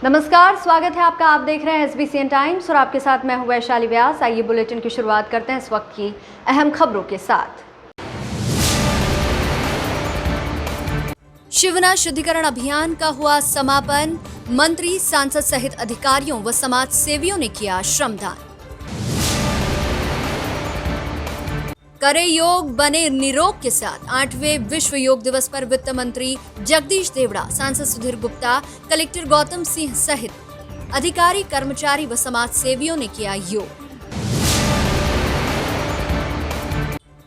नमस्कार, स्वागत है आपका। आप देख रहे हैं SBCN टाइम्स और आपके साथ मैं हूं वैशाली व्यास। आइए बुलेटिन की शुरुआत करते हैं इस वक्त की अहम खबरों के साथ। शिवना शुद्धिकरण अभियान का हुआ समापन। मंत्री, सांसद सहित अधिकारियों व समाज सेवियों ने किया श्रमदान। करे योग, बने निरोग के साथ 8वें विश्व योग दिवस पर वित्त मंत्री जगदीश देवड़ा, सांसद सुधीर गुप्ता, कलेक्टर गौतम सिंह सहित अधिकारी, कर्मचारी व समाज सेवियों ने किया योग।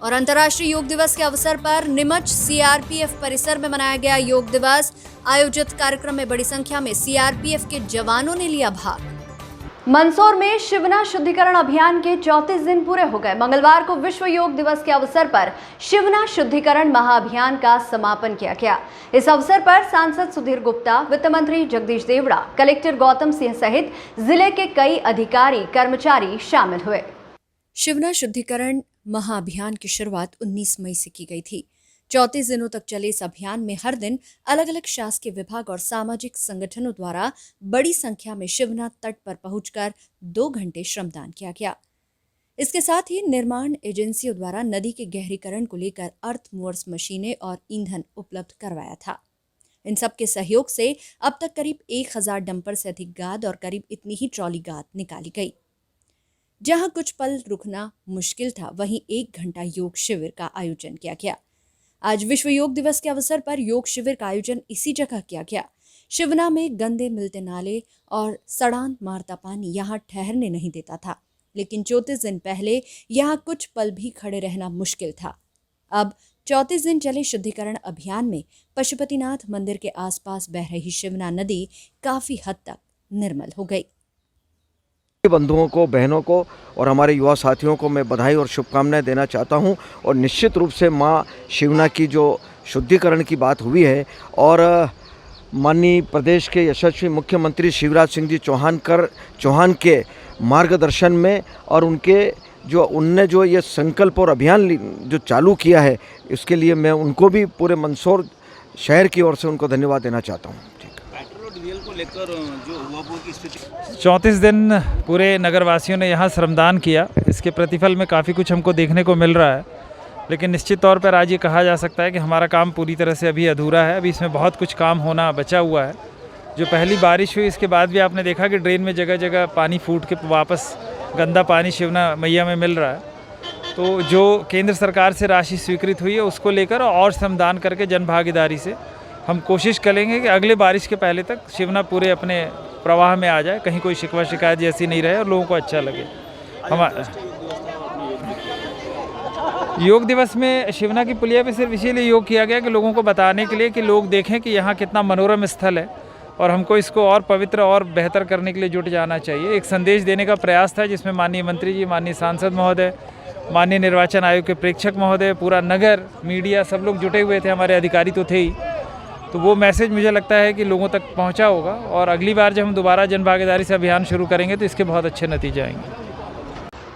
और अंतर्राष्ट्रीय योग दिवस के अवसर पर नीमच CRPF परिसर में मनाया गया योग दिवस। आयोजित कार्यक्रम में बड़ी संख्या में CRPF के जवानों ने लिया भाग। मंदसौर में शिवना शुद्धिकरण अभियान के 34 दिन पूरे हो गए। मंगलवार को विश्व योग दिवस के अवसर पर शिवना शुद्धिकरण महाअभियान का समापन किया गया। इस अवसर पर सांसद सुधीर गुप्ता, वित्त मंत्री जगदीश देवड़ा, कलेक्टर गौतम सिंह सहित जिले के कई अधिकारी, कर्मचारी शामिल हुए। शिवना शुद्धिकरण महाअभियान की शुरुआत 19 मई से की गई थी। 34 दिनों तक चले इस अभियान में हर दिन अलग अलग शासकीय विभाग और सामाजिक संगठनों द्वारा बड़ी संख्या में शिवना तट पर पहुंचकर 2 घंटे श्रमदान किया गया। इसके साथ ही निर्माण एजेंसियों द्वारा नदी के गहरीकरण को लेकर अर्थमूवर्स मशीनें और ईंधन उपलब्ध करवाया था। इन सब के सहयोग से अब तक करीब 1000 डंपर से अधिक गाद और करीब इतनी ही ट्रॉली गाद निकाली गई। जहां कुछ पल रुकना मुश्किल था, वहीं 1 घंटा योग शिविर का आयोजन किया गया। आज विश्व योग दिवस के अवसर पर योग शिविर का आयोजन इसी जगह किया गया। शिवना में गंदे मिलते नाले और सड़ान मारता पानी यहां ठहरने नहीं देता था, लेकिन 34 दिन पहले यहां कुछ पल भी खड़े रहना मुश्किल था। अब 34 दिन चले शुद्धिकरण अभियान में पशुपतिनाथ मंदिर के आसपास बह रही शिवना नदी काफी हद तक निर्मल हो गई। बंधुओं को, बहनों को और हमारे युवा साथियों को मैं बधाई और शुभकामनाएं देना चाहता हूं। और निश्चित रूप से मां शिवना की जो शुद्धिकरण की बात हुई है और माननीय प्रदेश के यशस्वी मुख्यमंत्री शिवराज सिंह जी चौहान के मार्गदर्शन में और उनने जो ये संकल्प और अभियान जो चालू किया है, इसके लिए मैं उनको भी पूरे मंदसौर शहर की ओर से उनको धन्यवाद देना चाहता हूँ। को लेकर जो हुआ की स्थिति 34 दिन पूरे नगरवासियों ने यहाँ श्रमदान किया। इसके प्रतिफल में काफ़ी कुछ हमको देखने को मिल रहा है, लेकिन निश्चित तौर पर आज ये कहा जा सकता है कि हमारा काम पूरी तरह से अभी अधूरा है। अभी इसमें बहुत कुछ काम होना बचा हुआ है। जो पहली बारिश हुई, इसके बाद भी आपने देखा कि ड्रेन में जगह जगह पानी फूट के वापस गंदा पानी शिवना मैया में मिल रहा है। तो जो केंद्र सरकार से राशि स्वीकृत हुई है, उसको लेकर और श्रमदान करके जन भागीदारी से हम कोशिश करेंगे कि अगले बारिश के पहले तक शिवना पूरे अपने प्रवाह में आ जाए, कहीं कोई शिकवा शिकायत जैसी नहीं रहे और लोगों को अच्छा लगे। योग दिवस में शिवना की पुलिया पे सिर्फ इसीलिए योग किया गया कि लोगों को बताने के लिए कि लोग देखें कि यहाँ कितना मनोरम स्थल है और हमको इसको और पवित्र और बेहतर करने के लिए जुट जाना चाहिए। एक संदेश देने का प्रयास था, जिसमें माननीय मंत्री जी, माननीय सांसद महोदय, माननीय निर्वाचन आयोग के प्रेक्षक महोदय, पूरा नगर, मीडिया, सब लोग जुटे हुए थे। हमारे अधिकारी तो थे ही। तो वो मैसेज मुझे लगता है कि लोगों तक पहुंचा होगा और अगली बार जब हम दोबारा जनभागीदारी से अभियान शुरू करेंगे तो इसके बहुत अच्छे नतीजे आएंगे।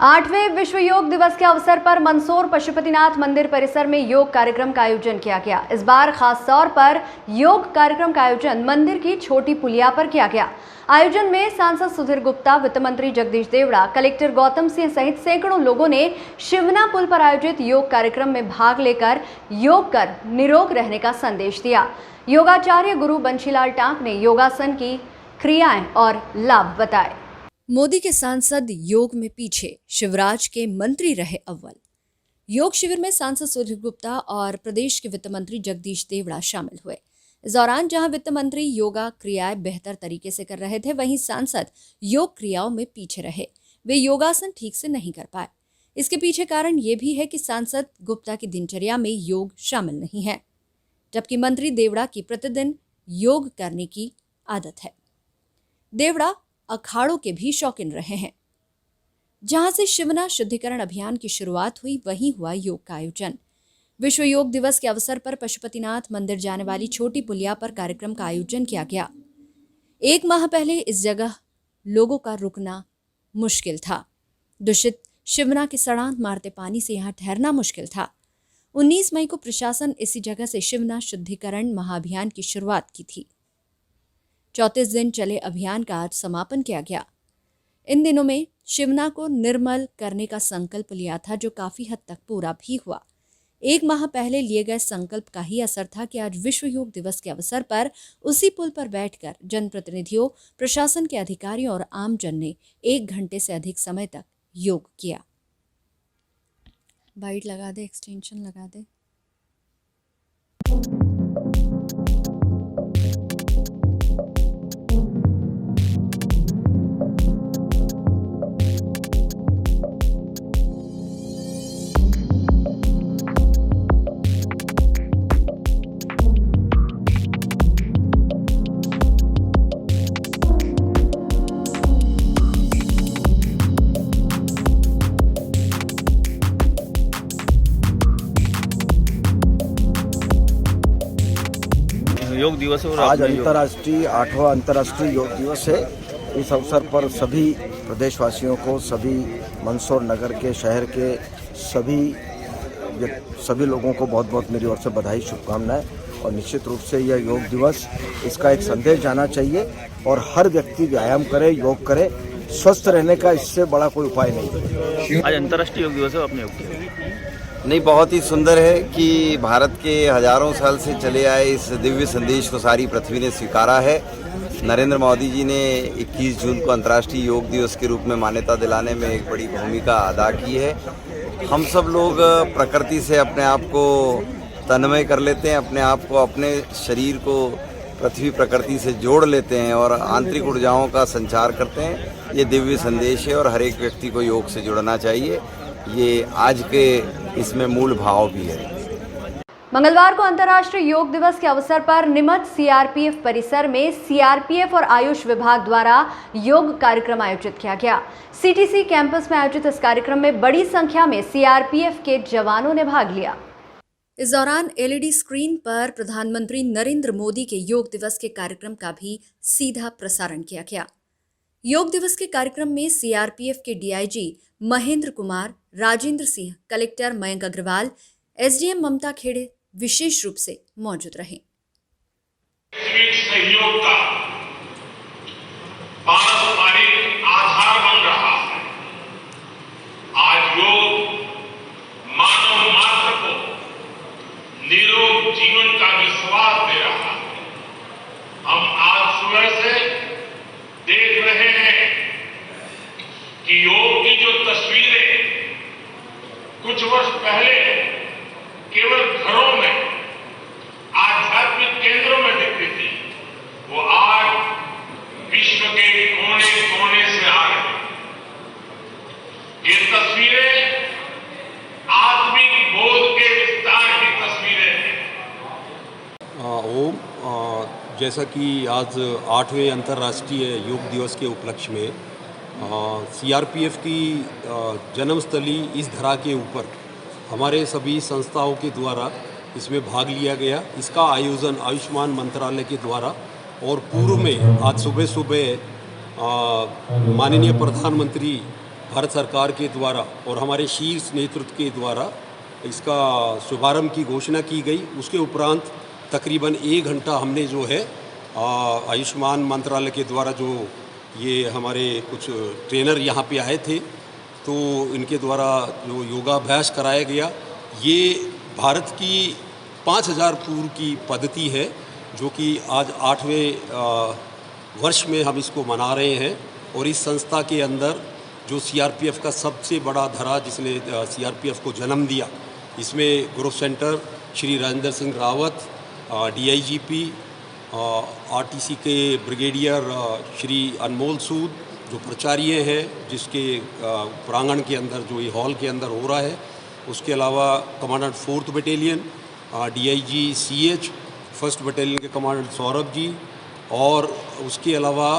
8वें विश्व योग दिवस के अवसर पर मंदसौर पशुपतिनाथ मंदिर परिसर में योग कार्यक्रम का आयोजन किया गया। इस बार खास तौर पर योग कार्यक्रम का आयोजन मंदिर की छोटी पुलिया पर किया गया। आयोजन में सांसद सुधीर गुप्ता, वित्त मंत्री जगदीश देवड़ा, कलेक्टर गौतम सिंह सहित सैकड़ों लोगों ने शिवना पुल पर आयोजित योग कार्यक्रम में भाग लेकर योग कर निरोग रहने का संदेश दिया। योगाचार्य गुरु बंशीलाल टांक ने योगासन की क्रियाएं और लाभ बताए। मोदी के सांसद योग में पीछे, शिवराज के मंत्री रहे अव्वल। योग शिविर में सांसद सुधीर गुप्ता और प्रदेश के वित्त मंत्री जगदीश देवड़ा शामिल हुए। इस दौरान जहां वित्त मंत्री योगा क्रियाएं बेहतर तरीके से कर रहे थे, वहीं सांसद योग क्रियाओं में पीछे रहे। वे योगासन ठीक से नहीं कर पाए। इसके पीछे कारण ये भी है कि सांसद गुप्ता की दिनचर्या में योग शामिल नहीं है, जबकि मंत्री देवड़ा की प्रतिदिन योग करने की आदत है। देवड़ा अखाड़ों के भी शौकीन रहे हैं। जहां से शिवना शुद्धिकरण अभियान की शुरुआत हुई, वहीं हुआ योग का आयोजन। विश्व योग दिवस के अवसर पर पशुपतिनाथ मंदिर जाने वाली छोटी पुलिया पर कार्यक्रम का आयोजन किया गया। 1 माह पहले इस जगह लोगों का रुकना मुश्किल था। दूषित शिवना के सड़ांत मारते पानी से यहाँ ठहरना मुश्किल था। 19 मई को प्रशासन इसी जगह से शिवना शुद्धिकरण महाअभियान की शुरुआत की थी। 34 दिन चले अभियान का आज समापन किया गया। इन दिनों में शिवना को निर्मल करने का संकल्प लिया था, जो काफी हद तक पूरा भी हुआ। 1 माह पहले लिए गए संकल्प का ही असर था कि आज विश्व योग दिवस के अवसर पर उसी पुल पर बैठकर जनप्रतिनिधियों, प्रशासन के अधिकारियों और आमजन ने 1 घंटे से अधिक समय तक योग किया। बाइट लगा दे, एक्सटेंशन लगा दे। योग दिवस है और आज आपने अंतर्राष्ट्रीय 8वां अंतर्राष्ट्रीय योग दिवस है। इस अवसर पर सभी प्रदेशवासियों को, सभी मंदसौर नगर के, शहर के सभी लोगों को बहुत बहुत मेरी ओर से बधाई, शुभकामनाएं। और निश्चित रूप से यह योग दिवस, इसका एक संदेश जाना चाहिए और हर व्यक्ति व्यायाम करे, योग करे। स्वस्थ रहने का इससे बड़ा कोई उपाय नहीं। आज अंतर्राष्ट्रीय योग दिवस है, आपने योग किया। नहीं, बहुत ही सुंदर है कि भारत के हजारों साल से चले आए इस दिव्य संदेश को सारी पृथ्वी ने स्वीकारा है। नरेंद्र मोदी जी ने 21 जून को अंतर्राष्ट्रीय योग दिवस के रूप में मान्यता दिलाने में एक बड़ी भूमिका अदा की है। हम सब लोग प्रकृति से अपने आप को तन्मय कर लेते हैं, अपने आप को, अपने शरीर को पृथ्वी प्रकृति से जोड़ लेते हैं और आंतरिक ऊर्जाओं का संचार करते हैं। ये दिव्य संदेश है और हर एक व्यक्ति को योग से जुड़ना चाहिए। ये आज के इसमें मूल भाव भी है। मंगलवार को अंतर्राष्ट्रीय योग दिवस के अवसर पर नीमच सीआरपीएफ परिसर में सीआरपीएफ और आयुष विभाग द्वारा योग कार्यक्रम आयोजित किया गया। सीटीसी कैंपस में आयोजित इस कार्यक्रम में बड़ी संख्या में सीआरपीएफ के जवानों ने भाग लिया। इस दौरान एलईडी स्क्रीन पर प्रधानमंत्री नरेंद्र मोदी के योग दिवस के कार्यक्रम का भी सीधा प्रसारण किया गया। योग दिवस के कार्यक्रम में सीआरपीएफ के DIG Mahendra Kumar, Rajendra Singh, collector Mayank Agarwal, SDM Mamta Khede विशेष रूप से मौजूद रहे। सहयोग का पारस्परिक आधार बन रहा है। आज योग मानव मात्र को निरोग जीवन का विश्वास दे रहा है। हम आज सुबह से देख रहे हैं कि योग की जो तस्वीरें कुछ वर्ष पहले केवल घरों में, आध्यात्मिक केंद्रों में दिखती थी, वो आज विश्व के कोने कोने से आ रही। ये तस्वीरें आत्मिक बोध के विस्तार की तस्वीरें हैं। ओम, जैसा कि आज 8वें अंतर्राष्ट्रीय योग दिवस के उपलक्ष्य में सीआरपीएफ की जन्मस्थली इस धरा के ऊपर हमारे सभी संस्थाओं के द्वारा इसमें भाग लिया गया। इसका आयोजन आयुष्मान मंत्रालय के द्वारा और पूर्व में आज सुबह सुबह माननीय प्रधानमंत्री भारत सरकार के द्वारा और हमारे शीर्ष नेतृत्व के द्वारा इसका शुभारंभ की घोषणा की गई। उसके उपरांत तकरीबन 1 घंटा हमने जो है आयुष्मान मंत्रालय के द्वारा जो ये हमारे कुछ ट्रेनर यहाँ पे आए थे, तो इनके द्वारा जो योगाभ्यास कराया गया, ये भारत की 5000 पूर्व की पद्धति है, जो कि आज 8वें वर्ष में हम इसको मना रहे हैं। और इस संस्था के अंदर जो सीआरपीएफ का सबसे बड़ा धरा जिसने सीआरपीएफ को जन्म दिया, इसमें group centre Shri Rajendra Singh Rawat, DIGP, RTC के ब्रिगेडियर श्री अनमोल सूद जो प्राचार्य हैं, जिसके प्रांगण के अंदर जो ये हॉल के अंदर हो रहा है। उसके अलावा commandant 4th battalion, DIG CH, 1st battalion के कमांडेंट सौरभ जी, और उसके अलावा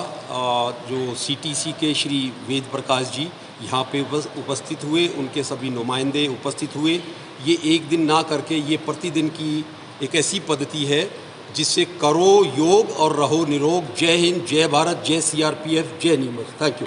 जो सीटीसी के श्री वेद प्रकाश जी यहाँ पे उपस्थित हुए, उनके सभी नुमाइंदे उपस्थित हुए। ये एक दिन ना करके ये प्रतिदिन की एक ऐसी पद्धति है जिससे करो योग और रहो निरोग। जय हिंद, जय भारत, जय सीआरपीएफ, जय नीमच। Thank you.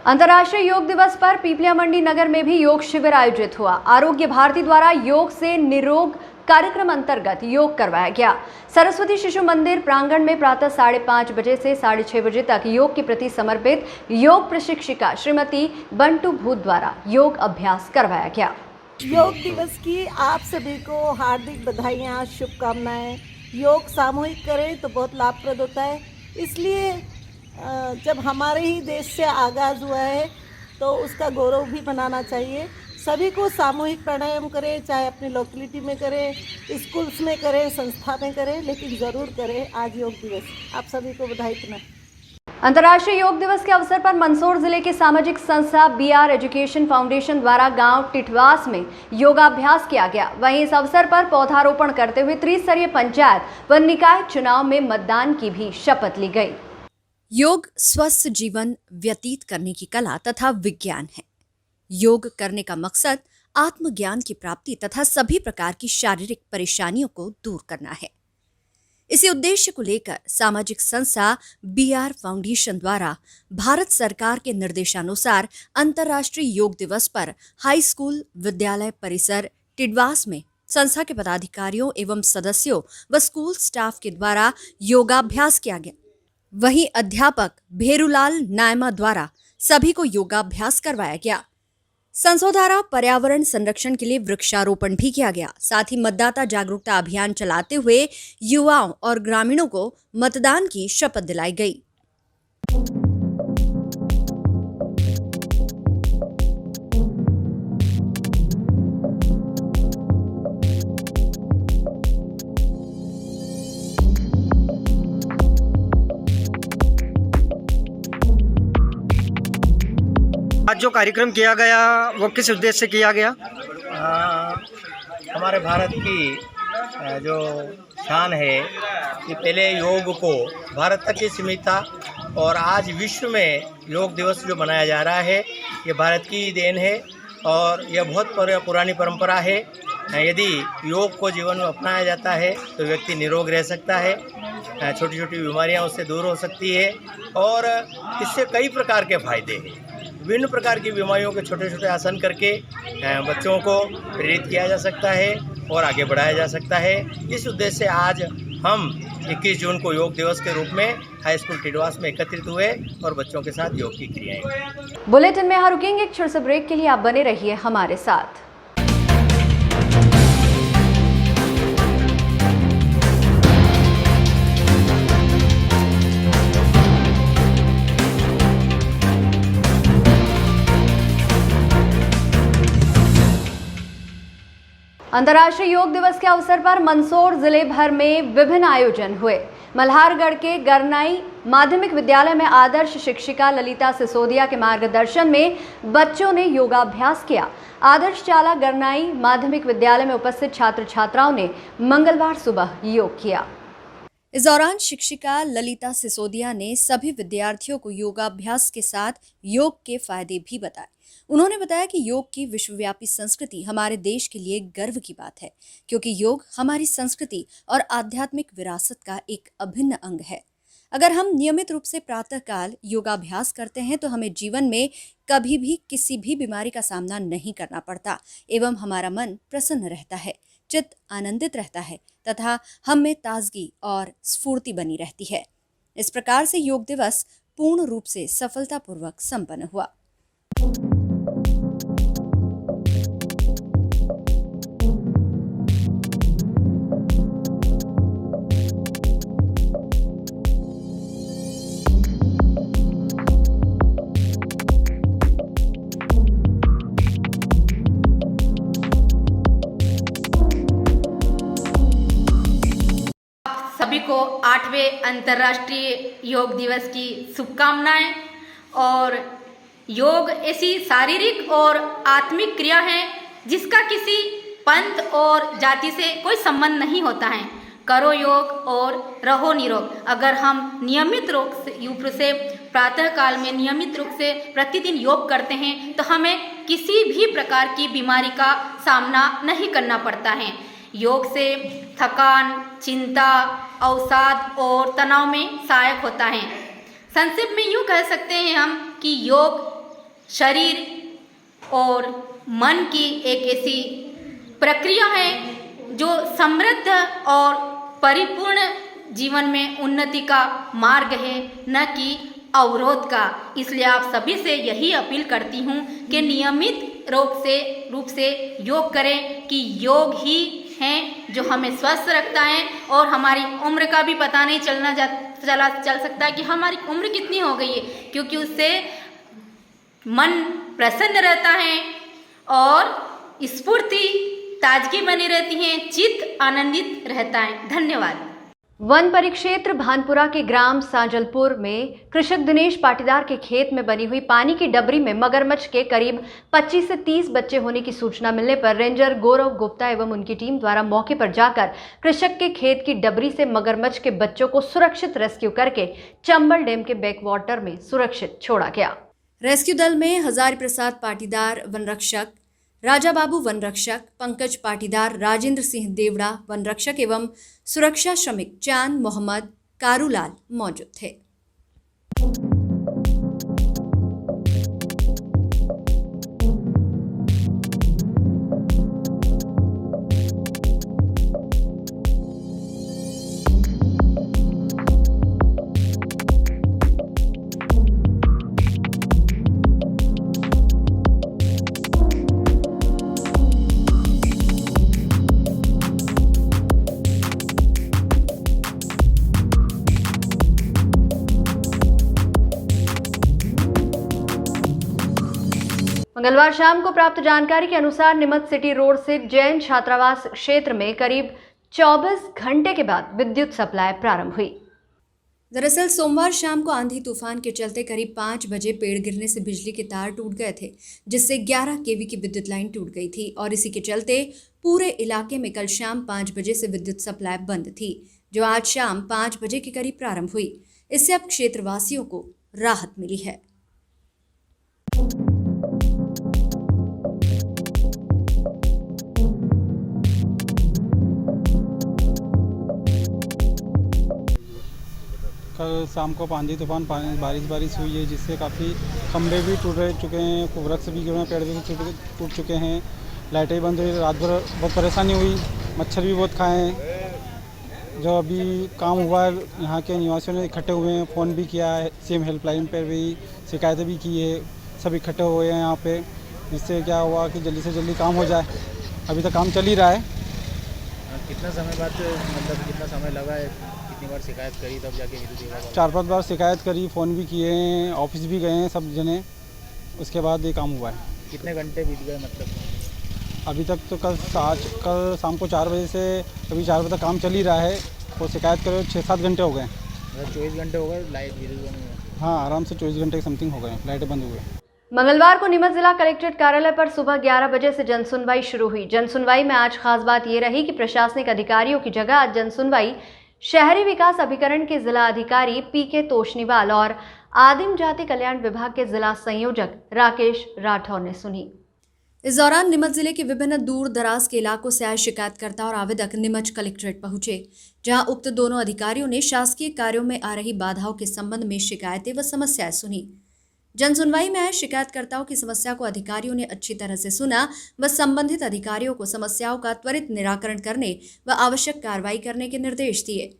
अंतर्राष्ट्रीय योग दिवस पर पीपलिया मंडी नगर में भी योग शिविर आयोजित हुआ। आरोग्य भारती द्वारा योग से निरोग कार्यक्रम अंतर्गत योग करवाया गया। सरस्वती शिशु मंदिर प्रांगण में प्रातः 5:30 बजे से 6:30 बजे तक योग के प्रति समर्पित योग प्रशिक्षिका श्रीमती बंटू भूत द्वारा योग अभ्यास करवाया गया। योग दिवस की आप सभी को हार्दिक बधाइयाँ, शुभकामनाएं। योग सामूहिक करें तो बहुत लाभप्रद होता है, इसलिए जब हमारे ही देश से आगाज़ हुआ है तो उसका गौरव भी मनाना चाहिए। सभी को सामूहिक प्राणायाम करें, चाहे अपनी लोकेलिटी में करें, स्कूल्स में करें, संस्था में करें, लेकिन ज़रूर करें आज योग दिवस। आप सभी को बधाई देना। अंतर्राष्ट्रीय योग दिवस के अवसर पर मंदसौर जिले के सामाजिक संस्था BR एजुकेशन फाउंडेशन द्वारा गांव टिटवास में योगाभ्यास किया गया। वहीं इस अवसर पर पौधारोपण करते हुए त्रिस्तरीय पंचायत व निकाय चुनाव में मतदान की भी शपथ ली गई। योग स्वस्थ जीवन व्यतीत करने की कला तथा विज्ञान है। योग करने का मकसद आत्मज्ञान की प्राप्ति तथा सभी प्रकार की शारीरिक परेशानियों को दूर करना है। इसी उद्देश्य को लेकर सामाजिक संस्था BR फाउंडेशन द्वारा भारत सरकार के निर्देशानुसार अंतर्राष्ट्रीय योग दिवस पर हाई स्कूल विद्यालय परिसर टिटवास में संस्था के पदाधिकारियों एवं सदस्यों व स्कूल स्टाफ के द्वारा योगाभ्यास किया गया। वहीं अध्यापक भेरूलाल नायमा द्वारा सभी को योगाभ्यास करवाया गया। संसद द्वारा पर्यावरण संरक्षण के लिए वृक्षारोपण भी किया गया। साथ ही मतदाता जागरूकता अभियान चलाते हुए युवाओं और ग्रामीणों को मतदान की शपथ दिलाई गई। आज जो कार्यक्रम किया गया वो किस उद्देश्य से किया गया? हमारे भारत की जो शान है कि पहले योग को भारत तक ही सीमित था और आज विश्व में योग दिवस जो मनाया जा रहा है ये भारत की देन है और यह बहुत पुरानी परंपरा है। यदि योग को जीवन में अपनाया जाता है तो व्यक्ति निरोग रह सकता है, छोटी छोटी बीमारियां उससे दूर हो सकती है और इससे कई प्रकार के फायदे हैं। विभिन्न प्रकार की बीमारियों के छोटे छोटे आसन करके बच्चों को प्रेरित किया जा सकता है और आगे बढ़ाया जा सकता है। इस उद्देश्य से आज हम 21 जून को योग दिवस के रूप में हाई स्कूल टिटवास में एकत्रित हुए और बच्चों के साथ योग की क्रियाएं। बुलेटिन में यहाँ रुकेंगे एक छोटे से ब्रेक के लिए, आप बने रहिए हमारे साथ। अंतर्राष्ट्रीय योग दिवस के अवसर पर मंदसौर जिले भर में विभिन्न आयोजन हुए। मल्हारगढ़ के गरनाई माध्यमिक विद्यालय में आदर्श शिक्षिका ललिता सिसोदिया के मार्गदर्शन में बच्चों ने योगाभ्यास किया। आदर्श चाला गरनाई माध्यमिक विद्यालय में उपस्थित छात्र छात्राओं ने मंगलवार सुबह योग किया। इस दौरान शिक्षिका ललिता सिसोदिया ने सभी विद्यार्थियों को योगाभ्यास के साथ योग के फायदे भी बताए। उन्होंने बताया कि योग की विश्वव्यापी संस्कृति हमारे देश के लिए गर्व की बात है, क्योंकि योग हमारी संस्कृति और आध्यात्मिक विरासत का एक अभिन्न अंग है। अगर हम नियमित रूप से प्रातःकाल योगाभ्यास करते हैं तो हमें जीवन में कभी भी किसी भी बीमारी का सामना नहीं करना पड़ता एवं हमारा मन प्रसन्न रहता है, चित्त आनंदित रहता है तथा हम में ताजगी और स्फूर्ति बनी रहती है। इस प्रकार से योग दिवस पूर्ण रूप से सफलतापूर्वक संपन्न हुआ। सभी को 8वें अंतर्राष्ट्रीय योग दिवस की शुभकामनाएं। और योग ऐसी शारीरिक और आत्मिक क्रिया है जिसका किसी पंथ और जाति से कोई संबंध नहीं होता है। करो योग और रहो निरोग। अगर हम नियमित रूप से प्रातः काल में नियमित रूप से प्रतिदिन योग करते हैं तो हमें किसी भी प्रकार की बीमारी का सामना नहीं करना पड़ता है। योग से थकान, चिंता, अवसाद और तनाव में सहायक होता है। संक्षिप्त में यूँ कह सकते हैं हम कि योग शरीर और मन की एक ऐसी प्रक्रिया है जो समृद्ध और परिपूर्ण जीवन में उन्नति का मार्ग है, न कि अवरोध का। इसलिए आप सभी से यही अपील करती हूँ कि नियमित रूप से योग करें, कि योग ही हैं जो हमें स्वस्थ रखता है और हमारी उम्र का भी पता नहीं चल सकता कि हमारी उम्र कितनी हो गई है, क्योंकि उससे मन प्रसन्न रहता है और स्फूर्ति ताजगी बनी रहती है, चित्त आनंदित रहता है। धन्यवाद। वन परिक्षेत्र भानपुरा के ग्राम साजलपुर में कृषक दिनेश पाटीदार के खेत में बनी हुई पानी की डबरी में मगरमच्छ के करीब 25 से 30 बच्चे होने की सूचना मिलने पर रेंजर गौरव गुप्ता एवं उनकी टीम द्वारा मौके पर जाकर कृषक के खेत की डबरी से मगरमच्छ के बच्चों को सुरक्षित रेस्क्यू करके चंबल डैम के बैकवाटर में सुरक्षित छोड़ा गया। रेस्क्यू दल में हजारी प्रसाद पाटीदार वन रक्षक, राजा बाबू वन रक्षक, पंकज पाटीदार, राजेंद्र सिंह देवड़ा वन रक्षक एवं सुरक्षा श्रमिक चांद मोहम्मद कारूलाल मौजूद थे। मंगलवार शाम को प्राप्त जानकारी के अनुसार नीमच सिटी रोड से जैन छात्रावास क्षेत्र में करीब 24 घंटे के बाद विद्युत सप्लाई प्रारंभ हुई। दरअसल सोमवार शाम को आंधी तूफान के चलते करीब 5 बजे पेड़ गिरने से बिजली के तार टूट गए थे, जिससे 11 केवी की विद्युत लाइन टूट गई थी और इसी के चलते पूरे इलाके में कल शाम 5 बजे से विद्युत सप्लाई बंद थी, जो आज शाम 5 बजे के करीब प्रारंभ हुई। इससे अब क्षेत्रवासियों को राहत मिली है। कल शाम को आंधी तूफान बारिश हुई है, जिससे काफ़ी खंभे भी टूट चुके हैं, वृक्ष भी गिरे हैं, पेड़ भी टूट चुके हैं, लाइटें भी बंद हुई, रात भर बहुत परेशानी हुई, मच्छर भी बहुत खाए हैं। जो अभी काम हुआ है यहाँ के निवासियों ने इकट्ठे हुए हैं, फ़ोन भी किया है, सीएम हेल्पलाइन पर भी शिकायतें भी की है, सब इकट्ठे हुए हैं यहाँ पे, जिससे क्या हुआ कि जल्दी से जल्दी काम हो जाए। अभी तक काम चल ही रहा है। कितना समय बाद, मतलब कितना समय लगा है, कितनी बार शिकायत करी तब जाके विद्युत विभाग? 4-5 बार शिकायत करी, फ़ोन भी किए हैं, ऑफिस भी गए हैं सब जने, उसके बाद ये काम हुआ है। कितने घंटे बीत गए मतलब? अभी तक तो कल शाम को 4 बजे से अभी 4 बजे तक काम चल ही रहा है, और शिकायत करे 6-7 घंटे हो गए। मतलब 24 घंटे हो गए लाइट विद्युत बंद हुए? हाँ, आराम से 24 घंटे समथिंग हो गए, लाइटें बंद हुए। मंगलवार को नीमच जिला कलेक्ट्रेट कार्यालय पर सुबह 11 बजे से जनसुनवाई शुरू हुई। जनसुनवाई में आज खास बात ये रही कि प्रशासनिक अधिकारियों की जगह आज जनसुनवाई शहरी विकास अभिकरण के जिला अधिकारी पीके तोशनीवाल और आदिम जाति कल्याण विभाग के जिला संयोजक राकेश राठौर ने सुनी। इस दौरान नीमच जिले के विभिन्न दूर दराज के इलाकों से आए शिकायतकर्ता और आवेदक नीमच कलेक्ट्रेट पहुंचे, जहां उक्त दोनों अधिकारियों ने शासकीय कार्यों में आ रही बाधाओं के संबंध में शिकायतें व समस्याएं सुनी। जनसुनवाई में आए शिकायतकर्ताओं की समस्या को अधिकारियों ने अच्छी तरह से सुना व संबंधित अधिकारियों को समस्याओं का त्वरित निराकरण करने व आवश्यक कार्रवाई करने के निर्देश दिए।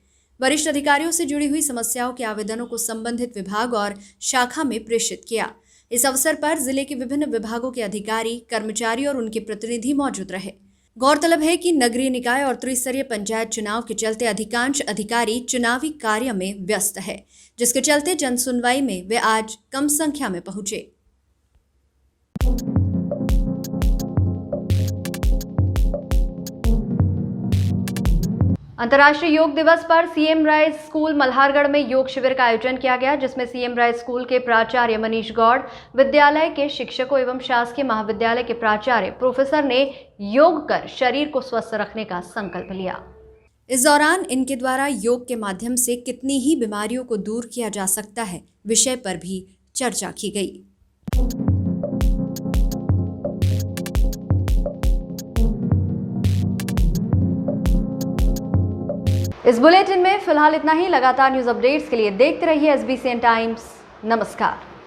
वरिष्ठ अधिकारियों से जुड़ी हुई समस्याओं के आवेदनों को संबंधित विभाग और शाखा में प्रेषित किया। इस अवसर पर जिले के विभिन्न विभागों के अधिकारी, कर्मचारी और उनके प्रतिनिधि मौजूद रहे। गौरतलब है कि नगरीय निकाय और त्रिस्तरीय पंचायत चुनाव के चलते अधिकांश अधिकारी चुनावी कार्य में व्यस्त है, जिसके चलते जनसुनवाई में वे आज कम संख्या में पहुंचे। अंतर्राष्ट्रीय योग दिवस पर सीएम राय स्कूल मल्हारगढ़ में योग शिविर का आयोजन किया गया, जिसमें सीएम राय स्कूल के प्राचार्य मनीष गौड़, विद्यालय के शिक्षकों एवं शासकीय महाविद्यालय के प्राचार्य प्रोफेसर ने योग कर शरीर को स्वस्थ रखने का संकल्प लिया। इस दौरान इनके द्वारा योग के माध्यम से कितनी ही बीमारियों को दूर किया जा सकता है विषय पर भी चर्चा की गई। इस बुलेटिन में फिलहाल इतना ही। लगातार न्यूज अपडेट्स के लिए देखते रहिए SBCN टाइम्स। नमस्कार।